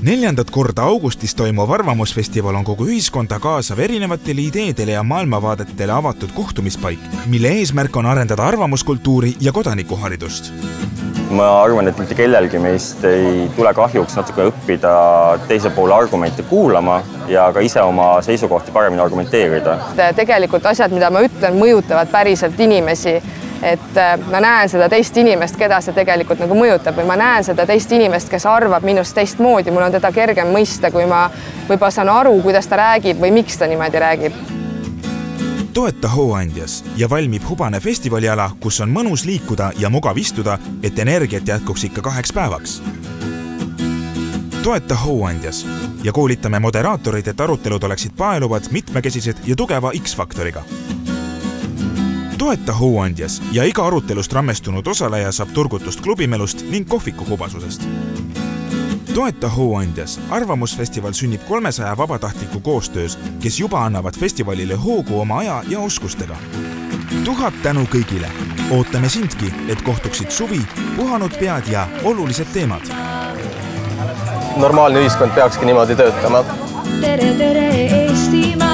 4. korda augustis toimuv Arvamusfestival on kogu ühiskonda kaasav erinevatele ideedele ja maailmavaadetele avatud kohtumispaik, mille eesmärk on arendada arvamuskultuuri ja kodanikuharidust. Ma arvan, et mitte kellelgi meist ei tule kahjuks natuke õppida teise poole argumente kuulama ja ka ise oma seisukohti paremini argumenteerida. Tegelikult asjad, mida ma ütlen, mõjutavad päriselt inimesi. Et ma näen seda teist inimest, keda see tegelikult nagu mõjutab või ma näen seda teist inimest, kes arvab minust teistmoodi. Mul on teda kergem mõista, kui ma võib-olla saan aru, kuidas ta räägib või miks ta niimoodi räägib. Toeta Hooandjas ja valmib hubane festivaliala, kus on mõnus liikuda ja mugav istuda, et energiat jätkuks ikka 2 päevaks. Toeta Hooandjas ja koolitame moderaatorid, et arutelud oleksid paeluvad, mitmekesised ja tugeva X-faktoriga. Toeta Hooandjas ja iga arutelust rammestunud osaleja saab turgutust klubimelust ning kohviku hubasusest. Toeta Hooandjas. Arvamusfestival sünnib 300 vabatahtliku koostöös, kes juba annavad festivalile hoogu oma aja ja oskustega. 1000 tänu kõigile. Ootame sindki, et kohtuksid suvi, puhanud pead ja olulised teemad. Normaalne ühiskond peakski niimoodi töötama. Tere, tere Eestimaa!